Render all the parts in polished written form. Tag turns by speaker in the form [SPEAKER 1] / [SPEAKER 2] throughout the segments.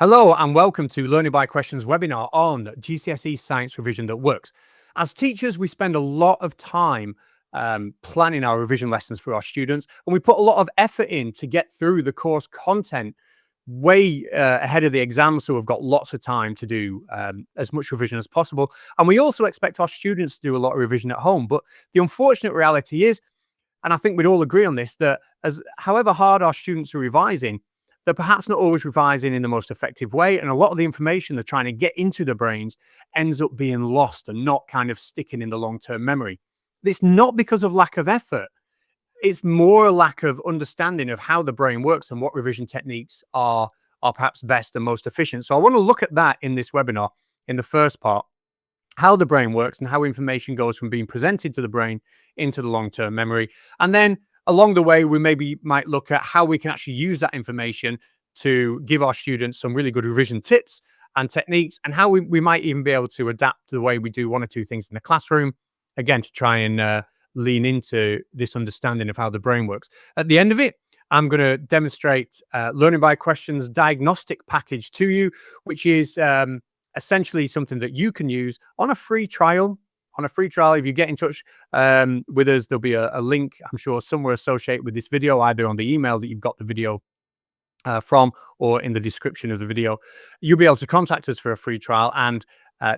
[SPEAKER 1] Hello and welcome to Learning by Questions webinar on GCSE Science Revision that works. As teachers, we spend a lot of time planning our revision lessons for our students, and we put a lot of effort in to get through the course content way ahead of the exam, so we've got lots of time to do as much revision as possible. And we also expect our students to do a lot of revision at home. But the unfortunate reality is, and I think we'd all agree on this, that however hard our students are revising, they're perhaps not always revising in the most effective way. And a lot of the information they're trying to get into their brains ends up being lost and not kind of sticking in the long-term memory. It's not because of lack of effort. It's more a lack of understanding of how the brain works and what revision techniques are perhaps best and most efficient. So I want to look at that in this webinar in the first part, how the brain works and how information goes from being presented to the brain into the long-term memory. And then along the way, we might look at how we can actually use that information to give our students some really good revision tips and techniques, and how we might even be able to adapt the way we do one or two things in the classroom, again, to try and lean into this understanding of how the brain works. At the end of it, I'm going to demonstrate Learning by Questions diagnostic package to you, which is essentially something that you can use on a free trial. If you get in touch with us, there'll be a link, I'm sure, somewhere associated with this video, either on the email that you've got the video from or in the description of the video. You'll be able to contact us for a free trial and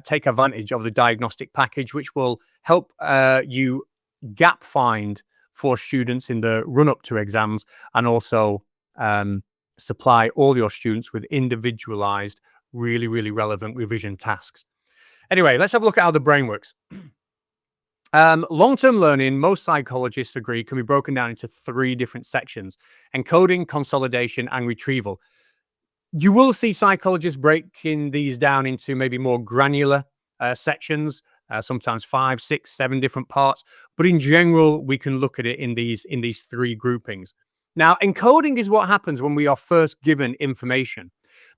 [SPEAKER 1] take advantage of the diagnostic package, which will help you gap find for students in the run-up to exams, and also supply all your students with individualized, really, really relevant revision tasks. Anyway, let's have a look at how the brain works. Long-term learning, most psychologists agree, can be broken down into three different sections: encoding, consolidation, and retrieval. You will see psychologists breaking these down into maybe more granular sections, sometimes 5, 6, 7 different parts. But in general, we can look at it in these three groupings. Now, encoding is what happens when we are first given information.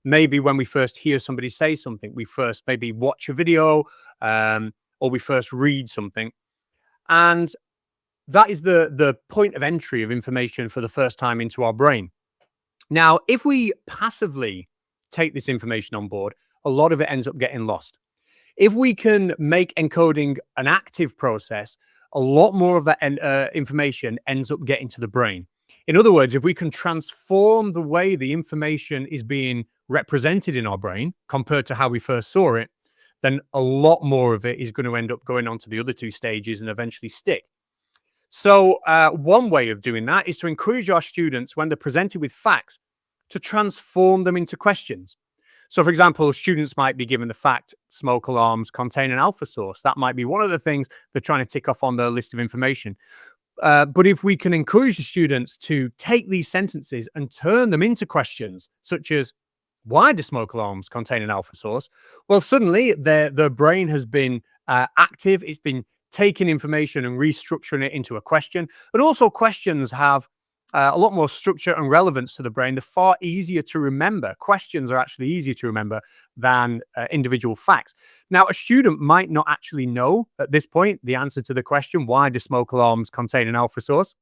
[SPEAKER 1] Maybe when we first hear somebody say something, we first maybe watch a video, or we first read something. And that is the point of entry of information for the first time into our brain. Now, if we passively take this information on board, a lot of it ends up getting lost. If we can make encoding an active process, a lot more of that information ends up getting to the brain. In other words, if we can transform the way the information is being represented in our brain compared to how we first saw it, then a lot more of it is going to end up going on to the other two stages and eventually stick. So one way of doing that is to encourage our students, when they're presented with facts, to transform them into questions. So, for example, students might be given the fact smoke alarms contain an alpha source. That might be one of the things they're trying to tick off on their list of information. But if we can encourage the students to take these sentences and turn them into questions, such as, why do smoke alarms contain an alpha source? Well, suddenly their brain has been active. It's been taking information and restructuring it into a question. But also, questions have a lot more structure and relevance to the brain. They're far easier to remember. Questions are actually easier to remember than individual facts. Now, a student might not actually know at this point the answer to the question, why do smoke alarms contain an alpha source?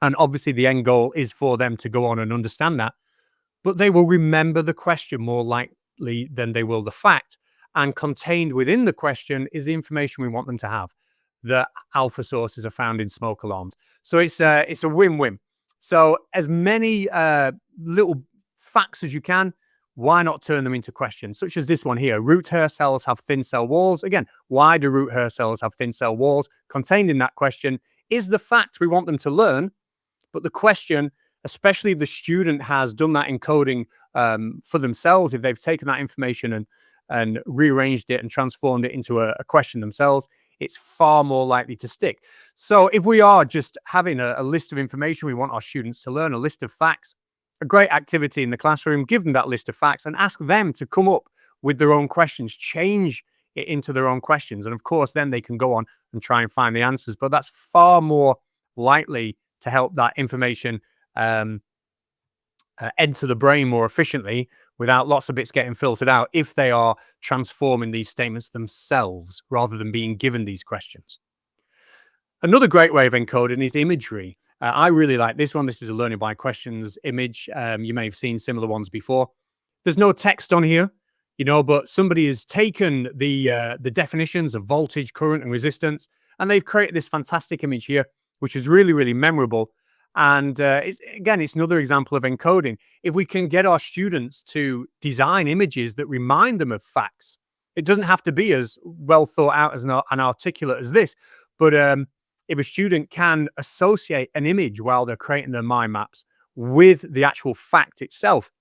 [SPEAKER 1] And obviously the end goal is for them to go on and understand that. But they will remember the question more likely than they will the fact. And contained within the question is the information we want them to have. The alpha sources are found in smoke alarms. So it's a win-win. So as many little facts as you can, why not turn them into questions, such as this one here. Root hair cells have thin cell walls. Again, why do root hair cells have thin cell walls? Contained in that question is the fact we want them to learn. But the question, especially if the student has done that encoding for themselves, if they've taken that information and rearranged it and transformed it into a question themselves, it's far more likely to stick. So if we are just having a list of information we want our students to learn, a list of facts, a great activity in the classroom, give them that list of facts and ask them to come up with their own questions, change it into their own questions. And of course, then they can go on and try and find the answers. But that's far more likely to help that information enter the brain more efficiently without lots of bits getting filtered out, if they are transforming these statements themselves rather than being given these questions. Another great way of encoding is imagery. I really like this one. This is a Learning by Questions image. You may have seen similar ones before. There's no text on here, but somebody has taken the definitions of voltage, current, and resistance, and they've created this fantastic image here, which is really, really memorable. And it's another example of encoding. If we can get our students to design images that remind them of facts, it doesn't have to be as well thought out as an articulate as this, but if a student can associate an image while they're creating their mind maps with the actual fact itself,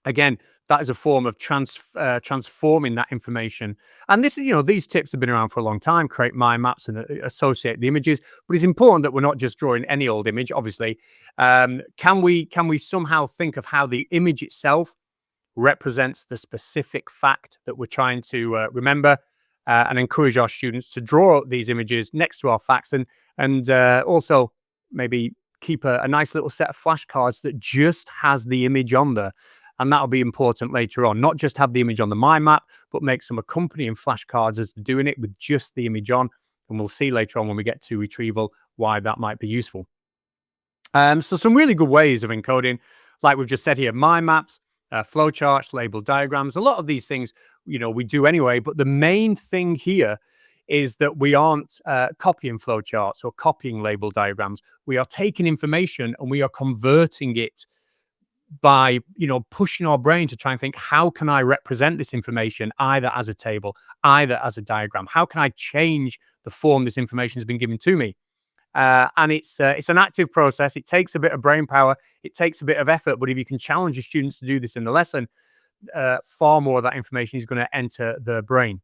[SPEAKER 1] again, that is a form of transforming that information. And these tips have been around for a long time. Create mind maps and associate the images. But it's important that we're not just drawing any old image. Obviously, can we somehow think of how the image itself represents the specific fact that we're trying to remember, and encourage our students to draw these images next to our facts, and also maybe keep a nice little set of flashcards that just has the image on there. And that'll be important later on. Not just have the image on the mind map, but make some accompanying flashcards as they're doing it with just the image on. And we'll see later on when we get to retrieval why that might be useful. So some really good ways of encoding, like we've just said here, mind maps, flowcharts, labeled diagrams. A lot of these things, we do anyway. But the main thing here is that we aren't copying flowcharts or copying label diagrams. We are taking information and we are converting it by pushing our brain to try and think, how can I represent this information either as a table, either as a diagram? How can I change the form this information has been given to me? And it's an active process. It takes a bit of brain power. It takes a bit of effort. But if you can challenge your students to do this in the lesson, far more of that information is going to enter the brain.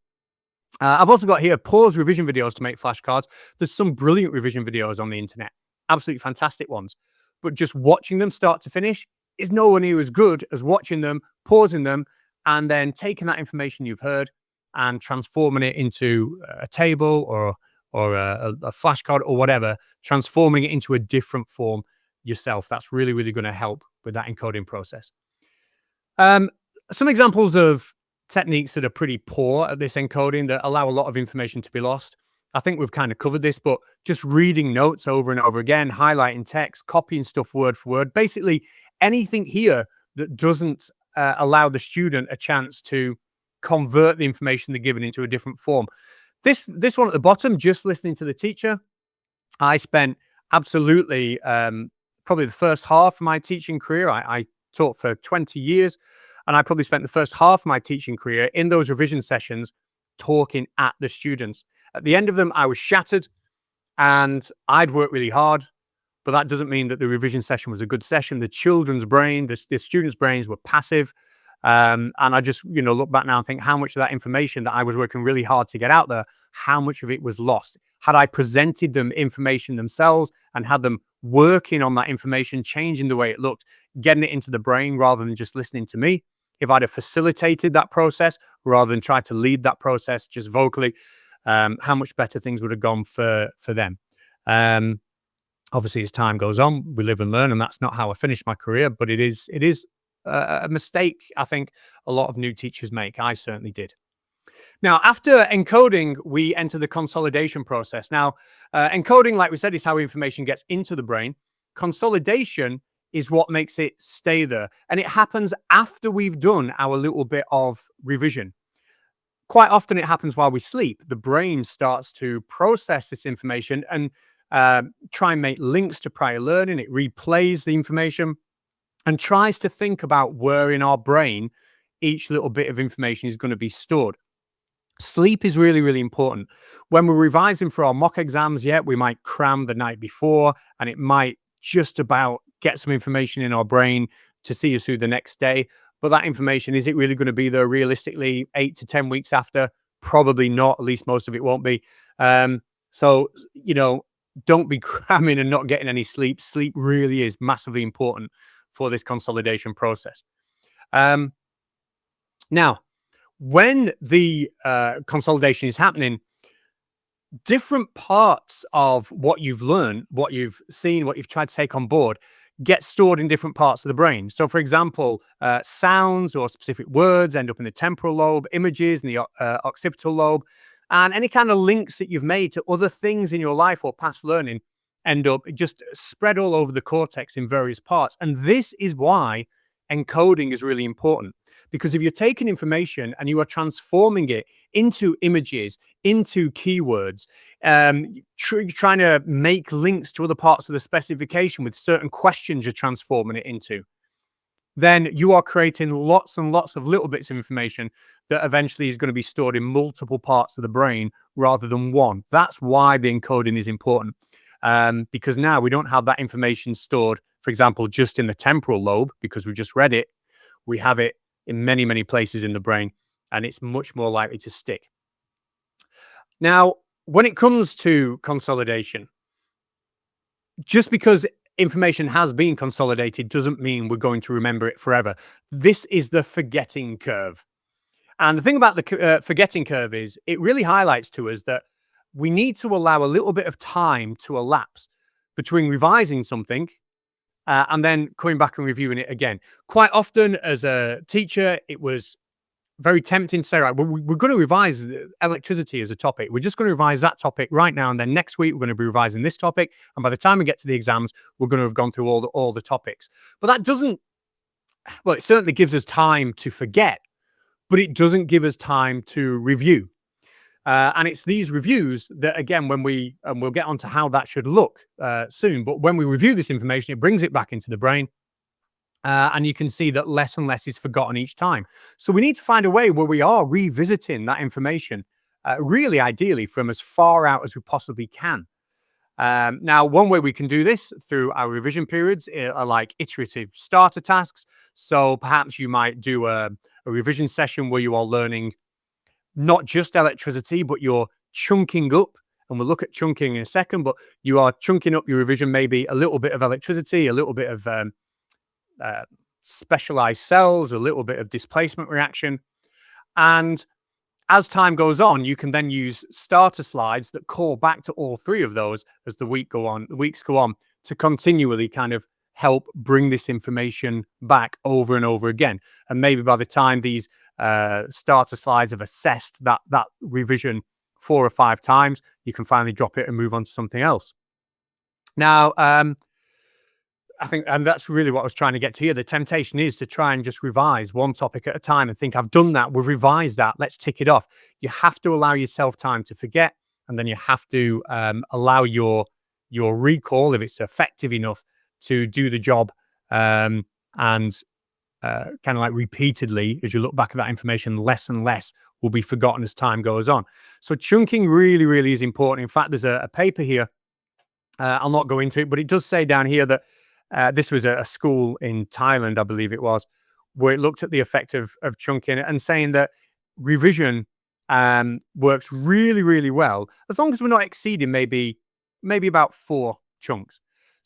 [SPEAKER 1] I've also got here pause revision videos to make flashcards. There's some brilliant revision videos on the internet, absolutely fantastic ones. But just watching them start to finish is nowhere near as good as watching them, pausing them, and then taking that information you've heard and transforming it into a table or a flashcard or whatever, transforming it into a different form yourself. That's really, really going to help with that encoding process. Some examples of techniques that are pretty poor at this encoding that allow a lot of information to be lost. I think we've kind of covered this, but just reading notes over and over again, highlighting text, copying stuff word for word, basically anything here that doesn't allow the student a chance to convert the information they're given into a different form. This one at the bottom, just listening to the teacher, I spent absolutely probably the first half of my teaching career. I taught for 20 years, and I probably spent the first half of my teaching career in those revision sessions talking at the students. At the end of them, I was shattered and I'd worked really hard, but that doesn't mean that the revision session was a good session. The children's brain, the students' brains were passive. And I just, look back now and think how much of that information that I was working really hard to get out there, how much of it was lost. Had I presented them information themselves and had them working on that information, changing the way it looked, getting it into the brain rather than just listening to me, if I'd have facilitated that process rather than tried to lead that process just vocally, how much better things would have gone for them. Obviously, as time goes on, we live and learn, and that's not how I finished my career. But it is a mistake I think a lot of new teachers make. I certainly did. Now, after encoding, we enter the consolidation process. Now, encoding, like we said, is how information gets into the brain. Consolidation is what makes it stay there. And it happens after we've done our little bit of revision. Quite often it happens while we sleep. The brain starts to process this information and try and make links to prior learning. It replays the information and tries to think about where in our brain each little bit of information is going to be stored. Sleep is really, really important. When we're revising for our mock exams, we might cram the night before, and it might just about get some information in our brain to see us through the next day. But that information, is it really going to be there realistically 8 to 10 weeks after? Probably not. At least most of it won't be. So, don't be cramming and not getting any sleep. Sleep really is massively important for this consolidation process. Now, when the consolidation is happening, different parts of what you've learned, what you've seen, what you've tried to take on board get stored in different parts of the brain. So, for example, sounds or specific words end up in the temporal lobe, images in the occipital lobe, and any kind of links that you've made to other things in your life or past learning end up just spread all over the cortex in various parts. And this is why encoding is really important. Because if you're taking information and you are transforming it into images, into keywords, trying to make links to other parts of the specification with certain questions you're transforming it into, then you are creating lots and lots of little bits of information that eventually is going to be stored in multiple parts of the brain rather than one. That's why the encoding is important. Because now we don't have that information stored, for example, just in the temporal lobe because we just read it. We have it in many, many places in the brain, and it's much more likely to stick. Now, when it comes to consolidation, just because information has been consolidated doesn't mean we're going to remember it forever. This is the forgetting curve. And the thing about the forgetting curve is it really highlights to us that we need to allow a little bit of time to elapse between revising something and then coming back and reviewing it again. Quite often, as a teacher, it was very tempting to say, right, we're going to revise electricity as a topic. We're just going to revise that topic right now. And then next week, we're going to be revising this topic. And by the time we get to the exams, we're going to have gone through all the topics. But that doesn't, well, it certainly gives us time to forget, but it doesn't give us time to review. And it's these reviews that, again, when and we'll get onto how that should look soon, but when we review this information, it brings it back into the brain. And you can see that less and less is forgotten each time. So we need to find a way where we are revisiting that information, really ideally from as far out as we possibly can. Now, one way we can do this through our revision periods are like iterative starter tasks. So perhaps you might do a revision session where you are learning not just electricity, but you're chunking up, and we'll look at chunking in a second, but you are chunking up your revision, maybe a little bit of electricity, a little bit of specialized cells, a little bit of displacement reaction. And as time goes on, you can then use starter slides that call back to all three of those as the weeks go on to continually kind of help bring this information back over and over again. And maybe by the time these starter slides have assessed that revision 4 or 5 times, you can finally drop it and move on to something else. Now, I think, and that's really what I was trying to get to here. The temptation is to try and just revise one topic at a time and think, I've done that, we've revised that, let's tick it off. You have to allow yourself time to forget, and then you have to allow your recall, if it's effective enough, to do the job, and kind of like repeatedly, as you look back at that information, less and less will be forgotten as time goes on. So chunking really, really is important. In fact, there's a paper here. I'll not go into it, but it does say down here that this was a school in Thailand, I believe it was, where it looked at the effect of chunking and saying that revision works really, really well as long as we're not exceeding maybe about 4 chunks.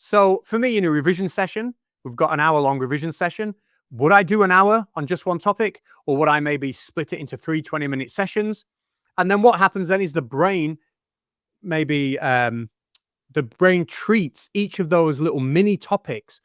[SPEAKER 1] So for me, in a revision session, we've got an hour-long revision session. Would I do an hour on just one topic, or would I maybe split it into 3 20-minute sessions? And then what happens then is the brain treats each of those little mini topics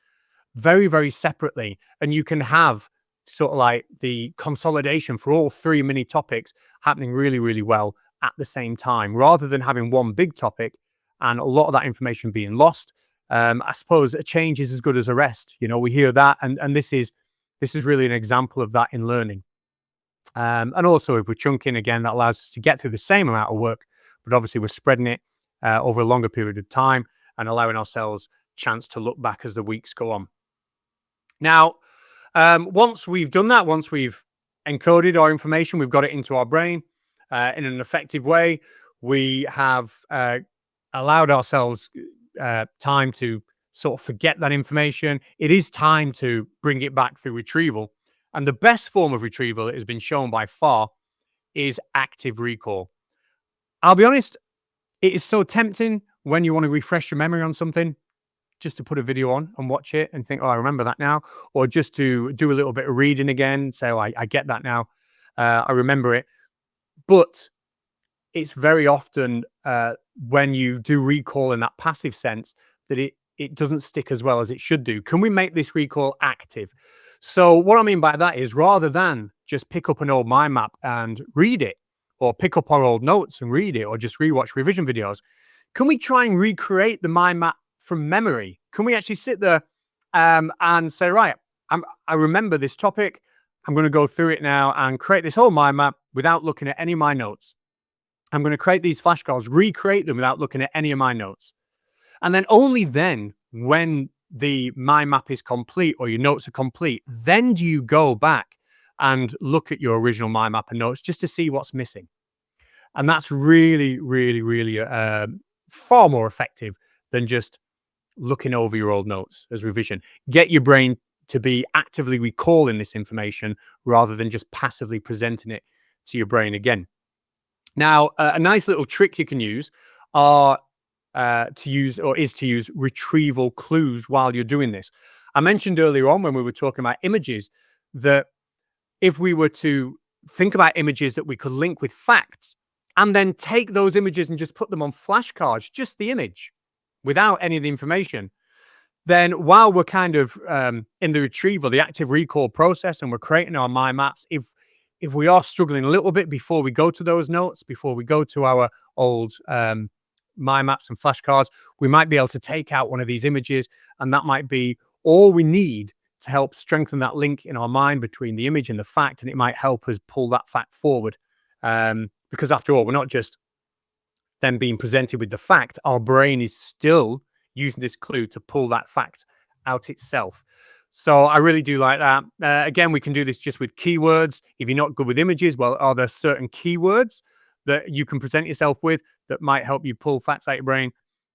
[SPEAKER 1] very, very separately. And you can have sort of like the consolidation for all 3 mini topics happening really, really well at the same time, rather than having one big topic and a lot of that information being lost. I suppose a change is as good as a rest. You know, we hear that, and this is really an example of that in learning. And also, if we're chunking, again, that allows us to get through the same amount of work, but obviously we're spreading it over a longer period of time and allowing ourselves chance to look back as the weeks go on. Now, once we've done that, once we've encoded our information, we've got it into our brain in an effective way, we have allowed ourselves time to sort of forget that information. It is time to bring it back through retrieval. And the best form of retrieval that has been shown by far is active recall. I'll be honest, it is so tempting when you want to refresh your memory on something, just to put a video on and watch it and think, oh, I remember that now. Or just to do a little bit of reading again, say, oh, I get that now. I remember it. But it's very often when you do recall in that passive sense that it doesn't stick as well as it should do. Can we make this recall active? So what I mean by that is, rather than just pick up an old mind map and read it, or pick up our old notes and read it, or just rewatch revision videos, can we try and recreate the mind map from memory? Can we actually sit there and say, right, I remember this topic. I'm going to go through it now and create this whole mind map without looking at any of my notes. I'm going to create these flashcards, recreate them without looking at any of my notes. And then only then, when the mind map is complete or your notes are complete, then do you go back and look at your original mind map and notes just to see what's missing. And that's really, really, really far more effective than just looking over your old notes as revision. Get your brain to be actively recalling this information rather than just passively presenting it to your brain again. Now, a nice little trick you can use are to use retrieval clues while you're doing this. I mentioned earlier on when we were talking about images that if we were to think about images that we could link with facts and then take those images and just put them on flashcards, just the image without any of the information, then while we're kind of in the retrieval, the active recall process, and we're creating our mind maps, if we are struggling a little bit before we go to those notes, before we go to our old mind maps and flashcards, we might be able to take out one of these images, and that might be all we need to help strengthen that link in our mind between the image and the fact, and it might help us pull that fact forward. Because after all, we're not just then being presented with the fact, our brain is still using this clue to pull that fact out itself. So I really do like that. Again, we can do this just with keywords. If you're not good with images, well, are there certain keywords that you can present yourself with that might help you pull facts out your brain?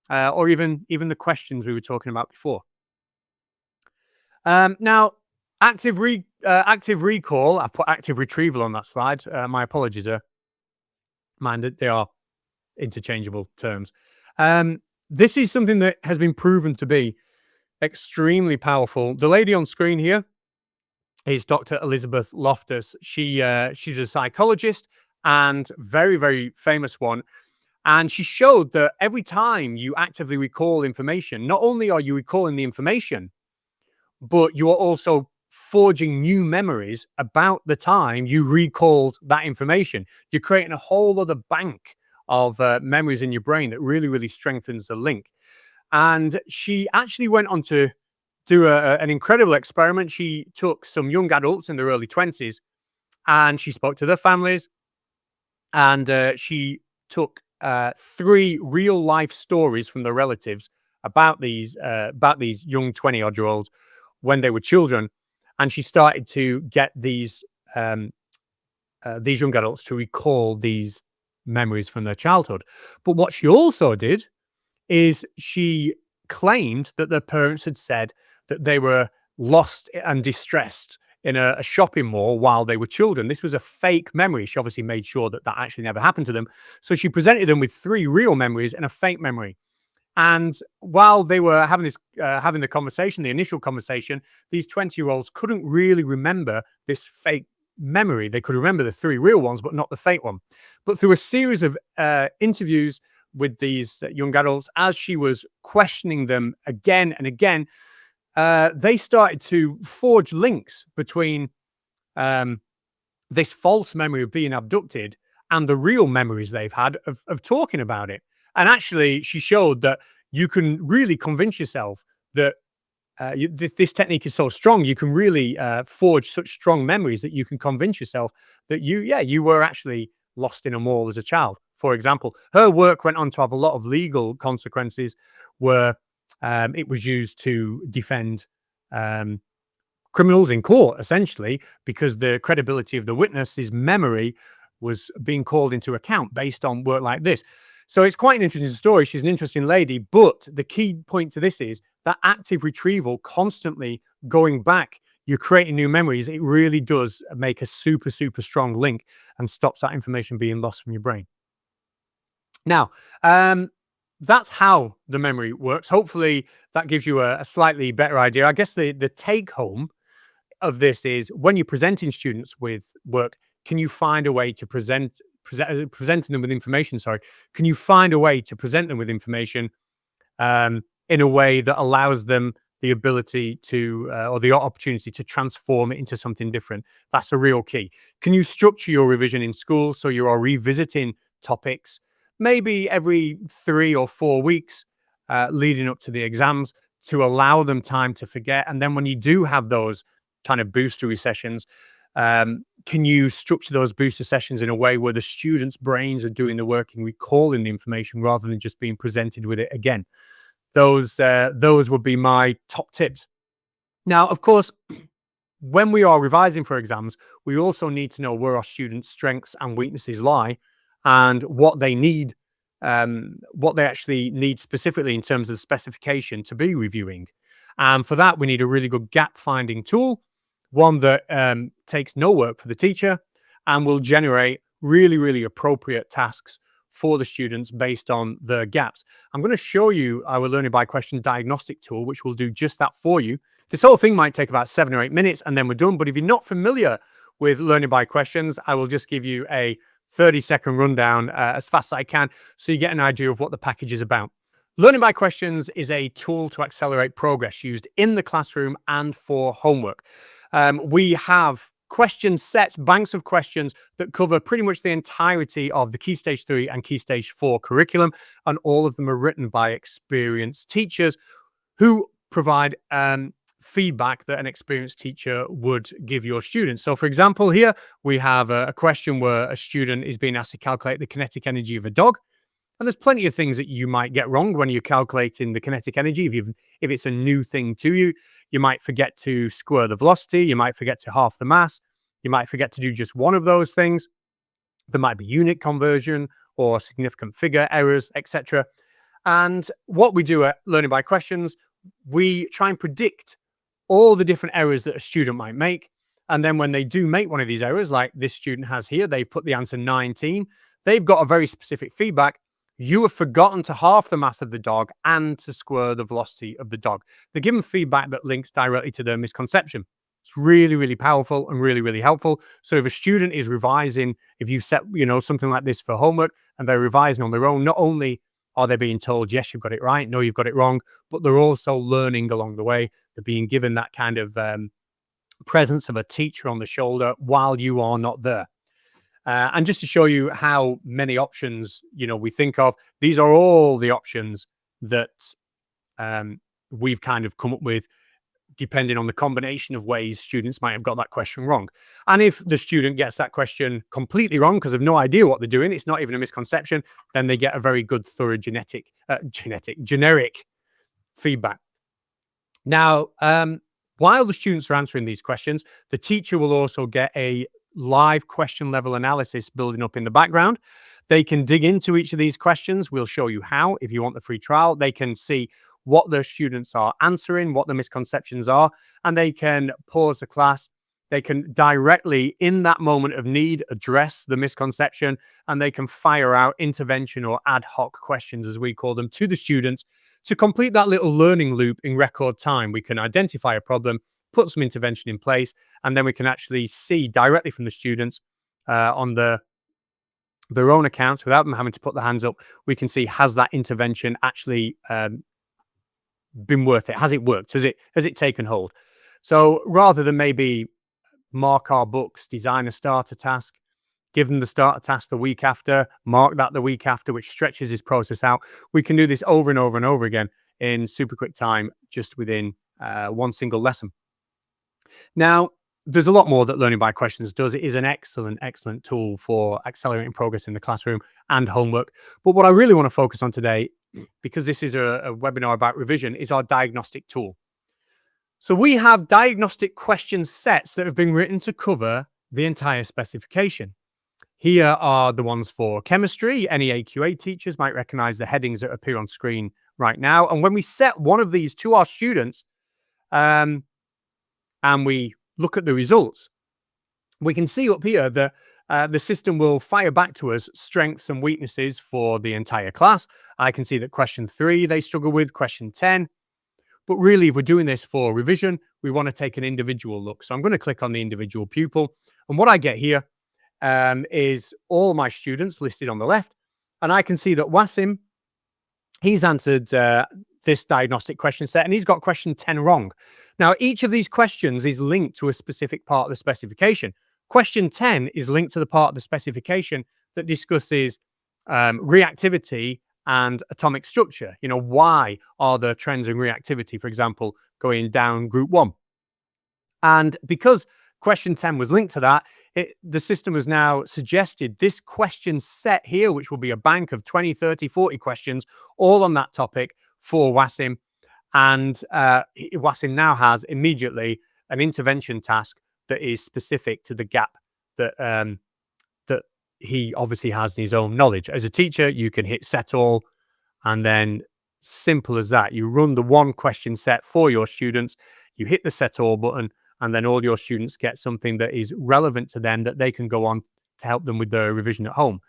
[SPEAKER 1] Or even the questions we were talking about before. Now, active recall. I've put active retrieval on that slide. My apologies there. Mind that they are interchangeable terms. This is something that has been proven to be extremely powerful. The lady on screen here is Dr. Elizabeth Loftus. She's a psychologist and very, very famous one. And she showed that every time you actively recall information, not only are you recalling the information, but you are also forging new memories about the time you recalled that information. You're creating a whole other bank of memories in your brain that really, really strengthens the link. And she actually went on to do an incredible experiment. She took some young adults in their early 20s and she spoke to their families, and she took 3 real life stories from their relatives about these young 20-odd-year-olds when they were children, and she started to get these young adults to recall these memories from their childhood. But what she also did is she claimed that their parents had said that they were lost and distressed in a shopping mall while they were children. This was a fake memory. She obviously made sure that that actually never happened to them. So she presented them with 3 real memories and a fake memory. And while they were having the conversation, the initial conversation, these 20-year-olds couldn't really remember this fake memory. They could remember the 3 real ones, but not the fake one. But through a series of interviews with these young adults, as she was questioning them again and again, they started to forge links between this false memory of being abducted and the real memories they've had of talking about it. And actually, she showed that you can really convince yourself that this technique is so strong. You can really forge such strong memories that you can convince yourself that you were actually lost in a mall as a child. For example, her work went on to have a lot of legal consequences where it was used to defend criminals in court, essentially, because the credibility of the witness's memory was being called into account based on work like this. So it's quite an interesting story. She's an interesting lady, but the key point to this is that active retrieval, constantly going back, you're creating new memories. It really does make a super, super strong link and stops that information being lost from your brain. Now, that's how the memory works. Hopefully that gives you a slightly better idea. I guess the take home of this is when you're presenting students with work, can you find a way to presenting them with information? Sorry, can you find a way to present them with information in a way that allows them the ability to or the opportunity to transform it into something different? That's a real key. Can you structure your revision in school so you are revisiting topics maybe every 3 or 4 weeks leading up to the exams to allow them time to forget? And then when you do have those kind of boostery sessions, Can you structure those booster sessions in a way where the students' brains are doing the work and recalling the information rather than just being presented with it again? Those would be my top tips. Now, of course, when we are revising for exams, we also need to know where our students' strengths and weaknesses lie and what they actually need specifically in terms of specification to be reviewing. And for that, we need a really good gap finding tool, one that takes no work for the teacher and will generate really, really appropriate tasks for the students based on the gaps. I'm going to show you our learning by question diagnostic tool, which will do just that for you. This whole thing might take about 7 or 8 minutes and then we're done. But if you're not familiar with learning by questions, I will just give you a 30-second rundown as fast as I can so you get an idea of what the package is about. Learning by questions is a tool to accelerate progress used in the classroom and for homework. We have question sets, banks of questions that cover pretty much the entirety of the Key Stage 3 and Key Stage 4 curriculum, and all of them are written by experienced teachers who provide feedback that an experienced teacher would give your students. So, for example, here we have a question where a student is being asked to calculate the kinetic energy of a dog. And there's plenty of things that you might get wrong when you're calculating the kinetic energy. If it's a new thing to you, you might forget to square the velocity. You might forget to half the mass. You might forget to do just one of those things. There might be unit conversion or significant figure errors, etc. And what we do at Learning by Questions, we try and predict all the different errors that a student might make. And then when they do make one of these errors, like this student has here, they've put the answer 19. They've got a very specific feedback. You have forgotten to half the mass of the dog and to square the velocity of the dog. They're given feedback that links directly to their misconception. It's really, really powerful and really, really helpful. So if a student is revising, if you set, something like this for homework and they're revising on their own, not only are they being told, yes, you've got it right, no, you've got it wrong, but they're also learning along the way. They're being given that kind of presence of a teacher on the shoulder while you are not there. And just to show you how many options, we think of, these are all the options that we've kind of come up with, depending on the combination of ways students might have got that question wrong. And if the student gets that question completely wrong because they've no idea what they're doing, it's not even a misconception, then they get a very good, thorough generic feedback. Now, while the students are answering these questions, the teacher will also get a live question level analysis building up in the background. They can dig into each of these questions. We'll show you how. If you want the free trial, they can see what their students are answering, what the misconceptions are, and they can pause the class. They can directly, in that moment of need, address the misconception, and they can fire out intervention or ad hoc questions, as we call them, to the students to complete that little learning loop in record time. We can identify a problem, put some intervention in place, and then we can actually see directly from the students on their own accounts, without them having to put their hands up, we can see, has that intervention actually been worth it? Has it worked? Has it taken hold? So rather than maybe mark our books, design a starter task, give them the starter task the week after, mark that the week after, which stretches this process out, we can do this over and over and over again in super quick time, just within one single lesson. Now, there's a lot more that Learning by Questions does. It is an excellent, excellent tool for accelerating progress in the classroom and homework. But what I really want to focus on today, because this is a webinar about revision, is our diagnostic tool. So we have diagnostic question sets that have been written to cover the entire specification. Here are the ones for chemistry. Any AQA teachers might recognize the headings that appear on screen right now. And when we set one of these to our students, and we look at the results, we can see up here that the system will fire back to us strengths and weaknesses for the entire class. I can see that question 3 they struggle with, question 10. But really, if we're doing this for revision, we want to take an individual look. So I'm going to click on the individual pupil. And what I get here is all my students listed on the left. And I can see that Wasim, he's answered this diagnostic question set, and he's got question 10 wrong. Now, each of these questions is linked to a specific part of the specification. Question 10 is linked to the part of the specification that discusses reactivity and atomic structure. Why are the trends in reactivity, for example, going down group 1? And because question 10 was linked to that, the system has now suggested this question set here, which will be a bank of 20, 30, 40 questions, all on that topic for WASM. And WASM now has immediately an intervention task that is specific to the gap that that he obviously has in his own knowledge. As a teacher, you can hit set all, and then simple as that, you run the one question set for your students, you hit the set all button, and then all your students get something that is relevant to them that they can go on to help them with their revision at home.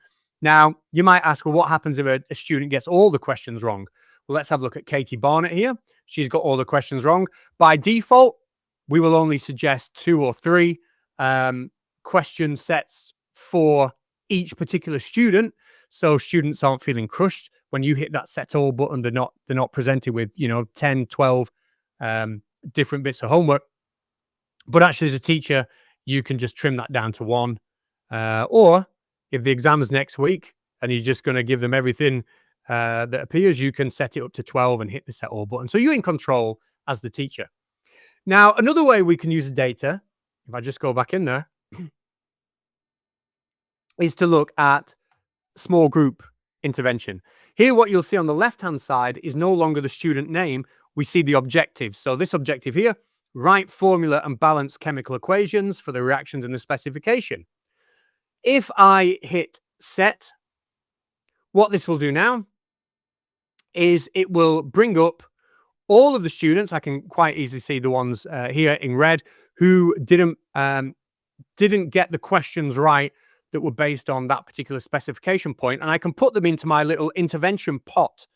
[SPEAKER 1] Now, you might ask, well, what happens if a student gets all the questions wrong? Well, let's have a look at Katie Barnett here. She's got all the questions wrong. By default, we will only suggest 2 or 3 question sets for each particular student, so students aren't feeling crushed when you hit that set all button. They're not presented with 10, 12 different bits of homework. But actually, as a teacher, you can just trim that down to 1. Or if the exam's next week and you're just going to give them everything that appears, you can set it up to 12 and hit the set all button. So you're in control as the teacher. Now, another way we can use the data, if I just go back in there, is to look at small group intervention. Here, what you'll see on the left-hand side is no longer the student name. We see the objectives. So this objective here, write formula and balance chemical equations for the reactions in the specification. If I hit set, what this will do now is it will bring up all of the students. I can quite easily see the ones here in red who didn't get the questions right that were based on that particular specification point, and I can put them into my little intervention pot,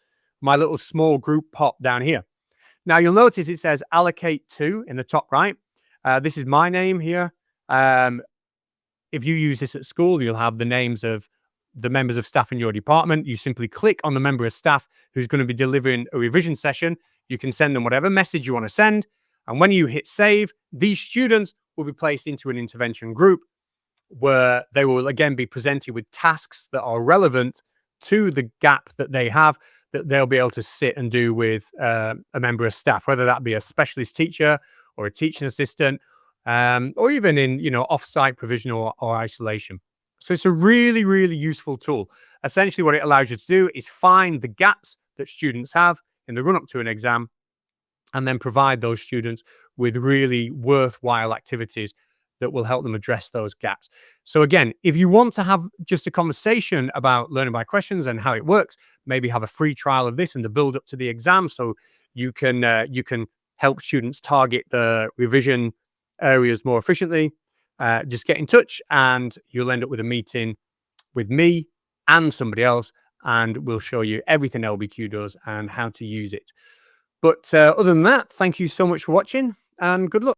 [SPEAKER 1] my little small group pot down here. Now, you'll notice it says allocate to in the top right. This is my name here. If you use this at school, you'll have the names of the members of staff in your department. You simply click on the member of staff who's going to be delivering a revision session. You can send them whatever message you want to send. And when you hit save, these students will be placed into an intervention group where they will again be presented with tasks that are relevant to the gap that they have, that they'll be able to sit and do with a member of staff, whether that be a specialist teacher or a teaching assistant, or even in off-site provision or isolation. So it's a really, really useful tool. Essentially, what it allows you to do is find the gaps that students have in the run-up to an exam, and then provide those students with really worthwhile activities that will help them address those gaps. So again, if you want to have just a conversation about learning by questions and how it works, maybe have a free trial of this and the build up to the exam, so you can help students target the revision areas more efficiently. Just get in touch, and you'll end up with a meeting with me and somebody else, and we'll show you everything LBQ does and how to use it. But other than that, thank you so much for watching, and good luck.